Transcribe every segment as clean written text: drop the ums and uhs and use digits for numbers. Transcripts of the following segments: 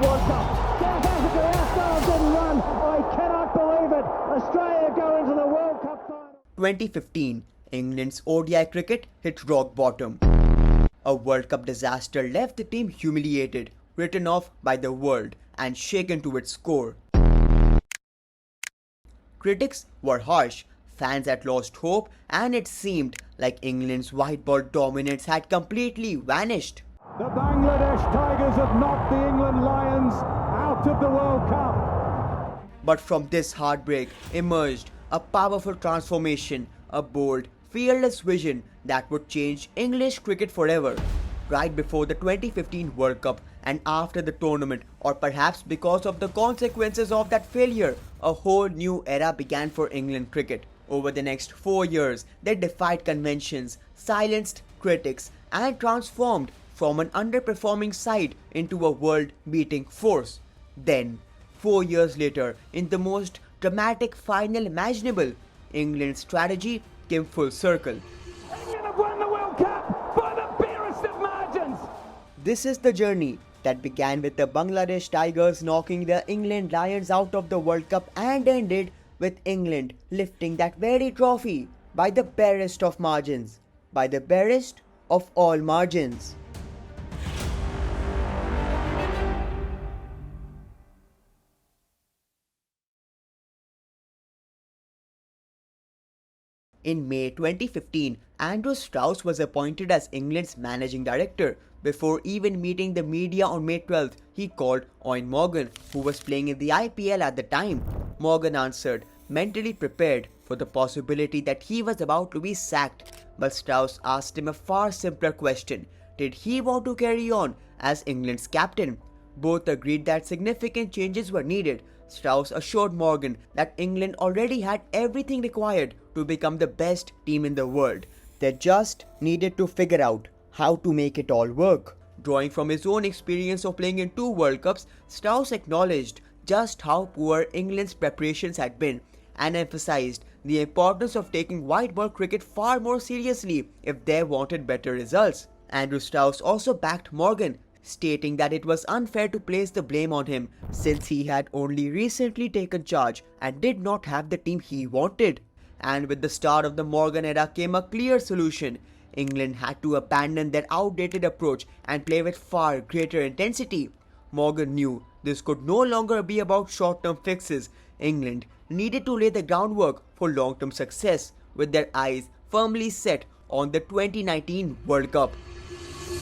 World Cup. South Africa outstars didn't run. I cannot believe it. Australia go into the World Cup final. 2015, England's ODI cricket hit rock bottom. A World Cup disaster left the team humiliated, written off by the world, and shaken to its core. Critics were harsh, fans had lost hope, and it seemed like England's white ball dominance had completely vanished. The Bangladesh Tigers have knocked the England Lions out of the World Cup. But from this heartbreak emerged a powerful transformation, a bold, fearless vision that would change English cricket forever. Right before the 2015 World Cup and after the tournament, or perhaps because of the consequences of that failure, a whole new era began for England cricket. Over the next 4 years, they defied conventions, silenced critics, and transformed from an underperforming side into a world-beating force. Then, 4 years later, in the most dramatic final imaginable, England's strategy came full circle. England have won the World Cup by the barest of margins. This is the journey that began with the Bangladesh Tigers knocking the England Lions out of the World Cup and ended with England lifting that very trophy by the barest of margins, by the barest of all margins. In May 2015, Andrew Strauss was appointed as England's managing director. Before even meeting the media on May 12th, he called Eoin Morgan, who was playing in the IPL at the time. Morgan answered, mentally prepared for the possibility that he was about to be sacked. But Strauss asked him a far simpler question. Did he want to carry on as England's captain? Both agreed that significant changes were needed. Strauss assured Morgan that England already had everything required to become the best team in the world. They just needed to figure out how to make it all work. Drawing from his own experience of playing in 2 World Cups, Strauss acknowledged just how poor England's preparations had been and emphasized the importance of taking white ball cricket far more seriously if they wanted better results. Andrew Strauss also backed Morgan, stating that it was unfair to place the blame on him since he had only recently taken charge and did not have the team he wanted. And with the start of the Morgan era came a clear solution. England had to abandon their outdated approach and play with far greater intensity. Morgan knew this could no longer be about short-term fixes. England needed to lay the groundwork for long-term success with their eyes firmly set on the 2019 World Cup.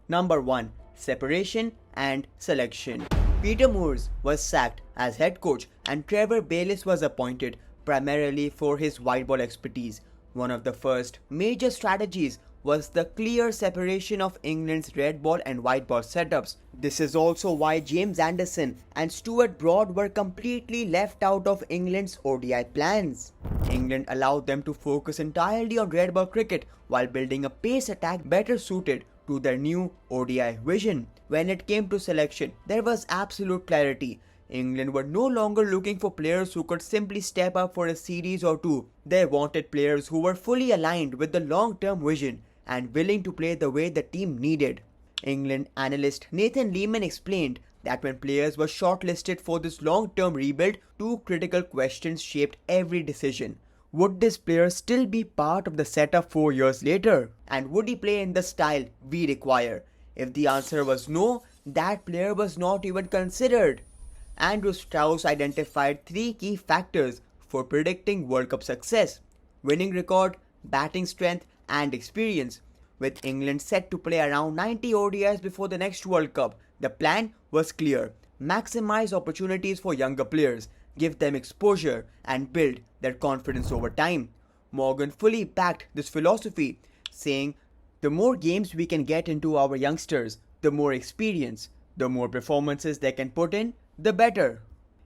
Number 1. Separation and Selection. Peter Moores was sacked as head coach and Trevor Bayliss was appointed primarily for his white ball expertise. One of the first major strategies was the clear separation of England's red ball and white ball setups. This is also why James Anderson and Stuart Broad were completely left out of England's ODI plans. England allowed them to focus entirely on red ball cricket while building a pace attack better suited to their new ODI vision. When it came to selection, there was absolute clarity. England were no longer looking for players who could simply step up for a series or two. They wanted players who were fully aligned with the long-term vision and willing to play the way the team needed. England analyst Nathan Lehman explained that when players were shortlisted for this long-term rebuild, 2 critical questions shaped every decision. Would this player still be part of the setup 4 years later? And would he play in the style we require? If the answer was no, that player was not even considered. Andrew Strauss identified 3 key factors for predicting World Cup success: winning record, batting strength, and experience. With England set to play around 90 ODIs before the next World Cup, the plan was clear: maximize opportunities for younger players, give them exposure, and build their confidence over time. Morgan fully backed this philosophy, saying, "The more games we can get into our youngsters, the more experience, the more performances they can put in, the better."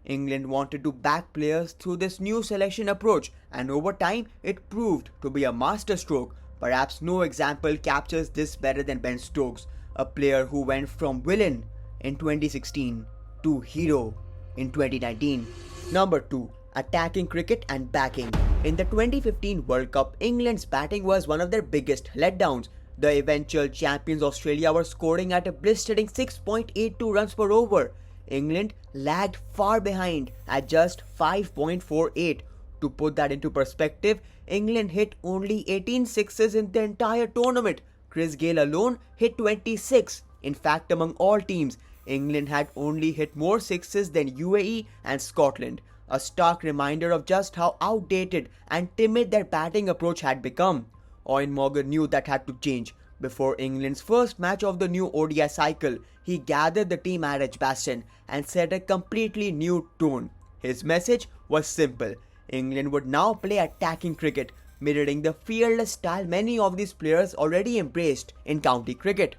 England wanted to back players through this new selection approach, and over time it proved to be a masterstroke. Perhaps no example captures this better than Ben Stokes, a player who went from villain in 2016 to hero in 2019. Number 2. Attacking cricket and backing. In the 2015 World Cup, England's batting was one of their biggest letdowns. The eventual champions Australia were scoring at a blistering 6.82 runs per over. England lagged far behind at just 5.48. To put that into perspective, England hit only 18 sixes in the entire tournament. Chris Gayle alone hit 26. In fact, among all teams, England had only hit more sixes than UAE and Scotland, a stark reminder of just how outdated and timid their batting approach had become. Eoin Morgan knew that had to change. Before England's first match of the new ODI cycle, he gathered the team at Edgbaston and set a completely new tone. His message was simple. England would now play attacking cricket, mirroring the fearless style many of these players already embraced in county cricket.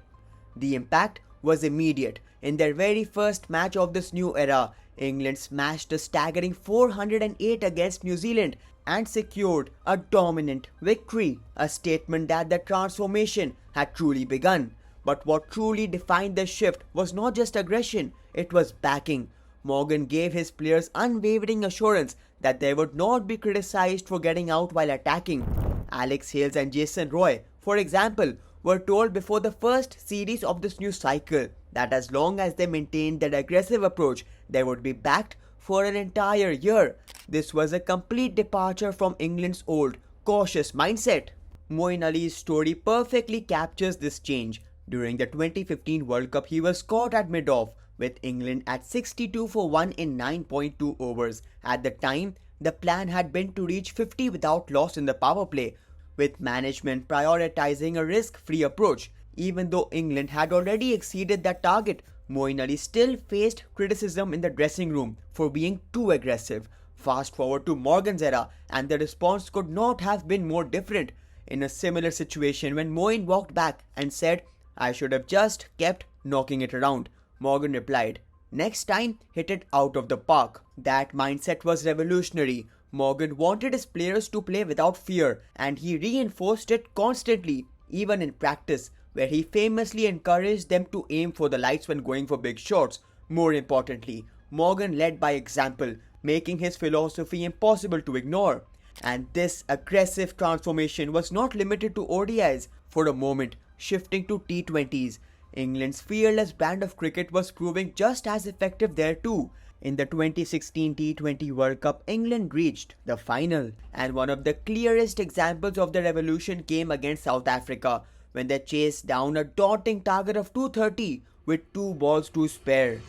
The impact was immediate. In their very first match of this new era, England smashed a staggering 408 against New Zealand and secured a dominant victory, a statement that the transformation had truly begun. But what truly defined the shift was not just aggression, it was backing. Morgan gave his players unwavering assurance that they would not be criticized for getting out while attacking. Alex Hales and Jason Roy, for example, were told before the first series of this new cycle that as long as they maintained that aggressive approach, they would be backed for an entire year. This was a complete departure from England's old, cautious mindset. Moeen Ali's story perfectly captures this change. During the 2015 World Cup, he was caught at mid-off, with England at 62 for 1 in 9.2 overs. At the time, the plan had been to reach 50 without loss in the power play, with management prioritizing a risk-free approach. Even though England had already exceeded that target, Moeen Ali still faced criticism in the dressing room for being too aggressive. Fast forward to Morgan's era, and the response could not have been more different. In a similar situation, when Moeen walked back and said, "I should have just kept knocking it around," Morgan replied, "Next time, hit it out of the park." That mindset was revolutionary. Morgan wanted his players to play without fear, and he reinforced it constantly, even in practice, where he famously encouraged them to aim for the lights when going for big shots. More importantly, Morgan led by example, making his philosophy impossible to ignore. And this aggressive transformation was not limited to ODIs. For a moment, shifting to T20s, England's fearless brand of cricket was proving just as effective there too. In the 2016 T20 World Cup, England reached the final, and one of the clearest examples of the revolution came against South Africa, when they chased down a daunting target of 230 with 2 balls to spare.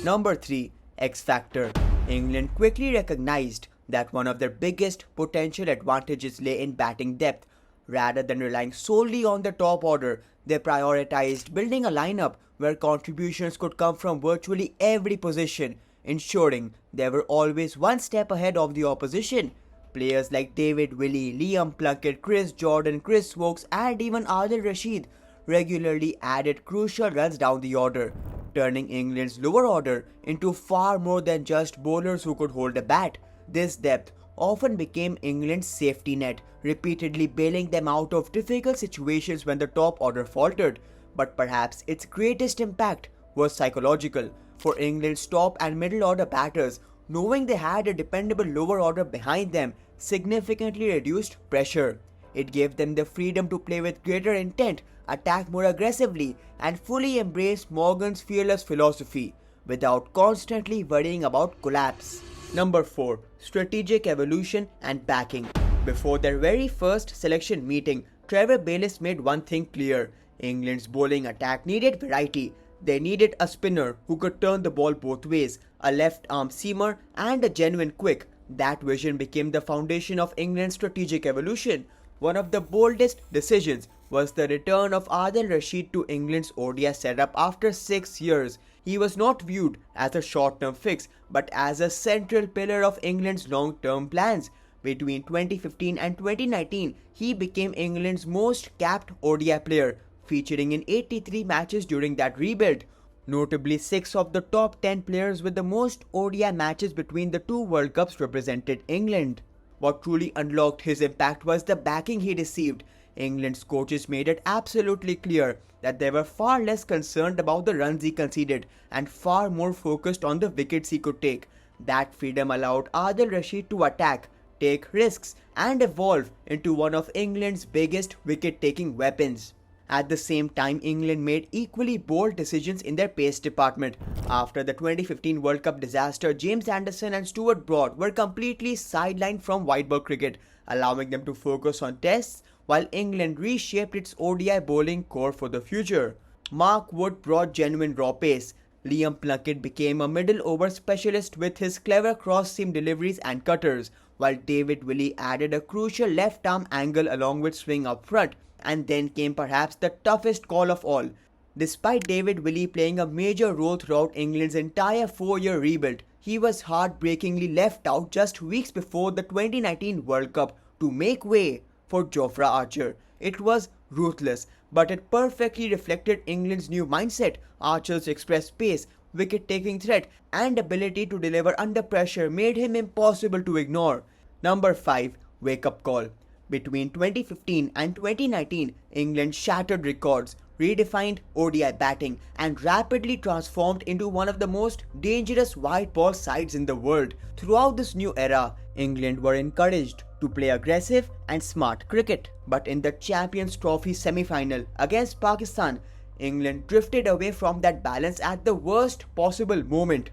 Number 3. X Factor. England quickly recognized that one of their biggest potential advantages lay in batting depth. Rather than relying solely on the top order, they prioritized building a lineup where contributions could come from virtually every position, ensuring they were always one step ahead of the opposition. Players like David Willey, Liam Plunkett, Chris Jordan, Chris Wokes, and even Adil Rashid regularly added crucial runs down the order, turning England's lower order into far more than just bowlers who could hold a bat. This depth often became England's safety net, repeatedly bailing them out of difficult situations when the top order faltered. But perhaps its greatest impact was psychological. For England's top and middle order batters, knowing they had a dependable lower order behind them significantly reduced pressure. It gave them the freedom to play with greater intent, attack more aggressively, and fully embrace Morgan's fearless philosophy without constantly worrying about collapse. Number 4. Strategic evolution and backing. Before their very first selection meeting, Trevor Bayliss made one thing clear. England's bowling attack needed variety. They needed a spinner who could turn the ball both ways, a left-arm seamer, and a genuine quick. That vision became the foundation of England's strategic evolution. One of the boldest decisions was the return of Adil Rashid to England's ODI setup after 6 years. He was not viewed as a short-term fix, but as a central pillar of England's long-term plans. Between 2015 and 2019, he became England's most capped ODI player, featuring in 83 matches during that rebuild. Notably, 6 of the top 10 players with the most ODI matches between the two World Cups represented England. What truly unlocked his impact was the backing he received. England's coaches made it absolutely clear that they were far less concerned about the runs he conceded and far more focused on the wickets he could take. That freedom allowed Adil Rashid to attack, take risks, and evolve into one of England's biggest wicket-taking weapons. At the same time, England made equally bold decisions in their pace department. After the 2015 World Cup disaster, James Anderson and Stuart Broad were completely sidelined from white ball cricket, allowing them to focus on tests while England reshaped its ODI bowling core for the future. Mark Wood brought genuine raw pace. Liam Plunkett became a middle over specialist with his clever cross-seam deliveries and cutters, while David Willey added a crucial left-arm angle along with swing up front. And then came perhaps the toughest call of all. Despite David Willey playing a major role throughout England's entire 4-year rebuild, he was heartbreakingly left out just weeks before the 2019 World Cup to make way for Jofra Archer. It was ruthless, but it perfectly reflected England's new mindset. Archer's express pace, wicket-taking threat, and ability to deliver under pressure made him impossible to ignore. Number 5. Wake-up call. Between 2015 and 2019, England shattered records, redefined ODI batting, and rapidly transformed into one of the most dangerous white ball sides in the world. Throughout this new era, England were encouraged to play aggressive and smart cricket. But in the Champions Trophy semi-final against Pakistan, England drifted away from that balance at the worst possible moment.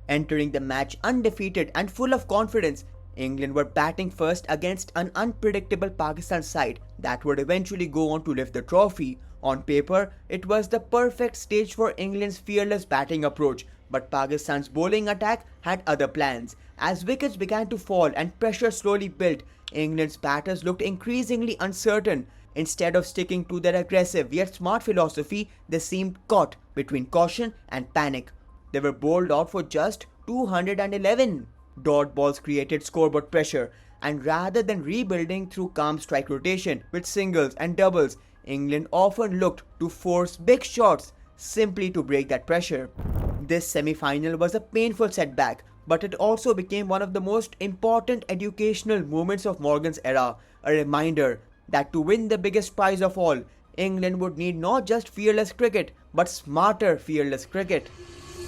Entering the match undefeated and full of confidence, England were batting first against an unpredictable Pakistan side that would eventually go on to lift the trophy. On paper, it was the perfect stage for England's fearless batting approach, but Pakistan's bowling attack had other plans. As wickets began to fall and pressure slowly built, England's batters looked increasingly uncertain. Instead of sticking to their aggressive yet smart philosophy, they seemed caught between caution and panic. They were bowled out for just 211. Dot balls created scoreboard pressure, and rather than rebuilding through calm strike rotation with singles and doubles, England often looked to force big shots simply to break that pressure. This semi-final was a painful setback, but it also became one of the most important educational moments of Morgan's era, a reminder that to win the biggest prize of all, England would need not just fearless cricket, but smarter fearless cricket.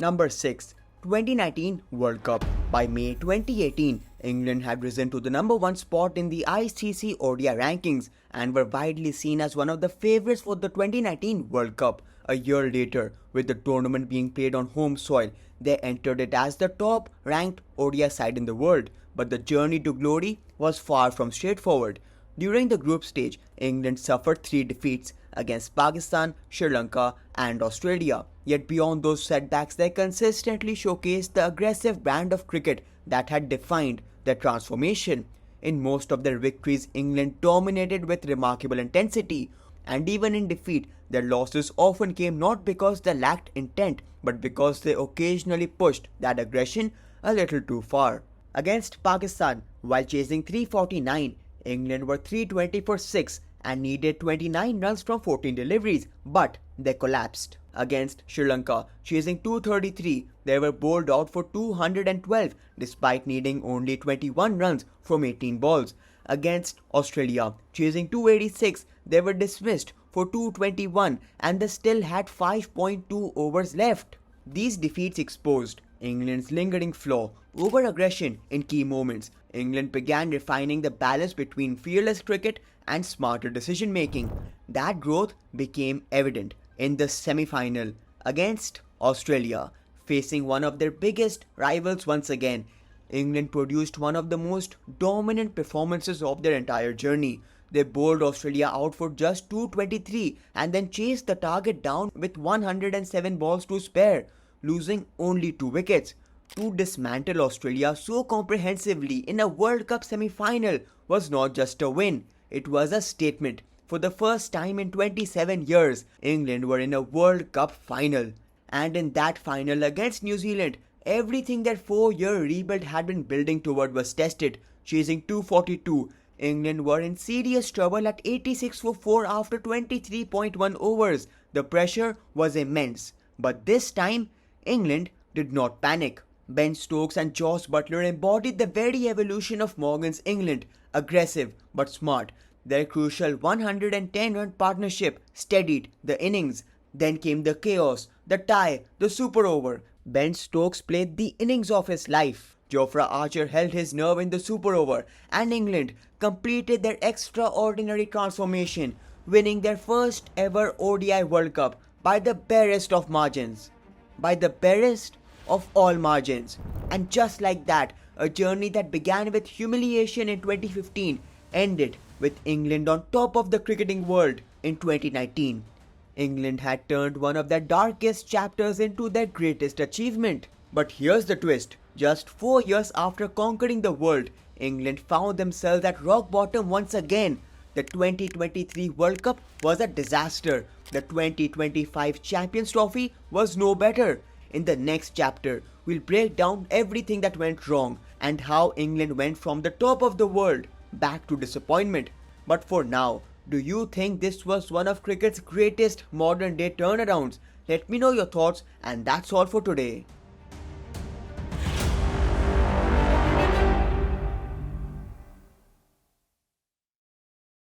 Number 6. 2019 World Cup. By May 2018, England had risen to the number 1 spot in the ICC ODI rankings and were widely seen as one of the favourites for the 2019 World Cup. A year later, with the tournament being played on home soil, they entered it as the top-ranked ODI side in the world. But the journey to glory was far from straightforward. During the group stage, England suffered 3 defeats against Pakistan, Sri Lanka and Australia. Yet beyond those setbacks, they consistently showcased the aggressive brand of cricket that had defined their transformation. In most of their victories, England dominated with remarkable intensity. And even in defeat, their losses often came not because they lacked intent, but because they occasionally pushed that aggression a little too far. Against Pakistan, while chasing 349, England were 320 for 6 and needed 29 runs from 14 deliveries, but they collapsed. Against Sri Lanka, chasing 233, they were bowled out for 212 despite needing only 21 runs from 18 balls. Against Australia, chasing 286, they were dismissed for 221 and they still had 5.2 overs left. These defeats exposed England's lingering flaw, over-aggression in key moments. England began refining the balance between fearless cricket and smarter decision-making. That growth became evident in the semi-final against Australia. Facing one of their biggest rivals once again, England produced one of the most dominant performances of their entire journey. They bowled Australia out for just 223 and then chased the target down with 107 balls to spare, losing only 2 wickets. To dismantle Australia so comprehensively in a World Cup semi-final was not just a win, it was a statement. For the first time in 27 years, England were in a World Cup final. And in that final against New Zealand, everything their 4-year rebuild had been building toward was tested. Chasing 242, England were in serious trouble at 86 for 4 after 23.1 overs. The pressure was immense. But this time, England did not panic. Ben Stokes and Joss Buttler embodied the very evolution of Morgan's England, aggressive but smart. Their crucial 110-run partnership steadied the innings. Then came the chaos, the tie, the super over. Ben Stokes played the innings of his life. Jofra Archer held his nerve in the super over, and England completed their extraordinary transformation. winning their first ever ODI World Cup by the barest of margins. By the barest of all margins. And just like that, a journey that began with humiliation in 2015 ended with England on top of the cricketing world in 2019. England had turned one of their darkest chapters into their greatest achievement. But here's the twist. Just 4 years after conquering the world, England found themselves at rock bottom once again. The 2023 World Cup was a disaster. The 2025 Champions Trophy was no better. In the next chapter, we'll break down everything that went wrong and how England went from the top of the world back to disappointment. But for now, do you think this was one of cricket's greatest modern day turnarounds? Let me know your thoughts, and that's all for today.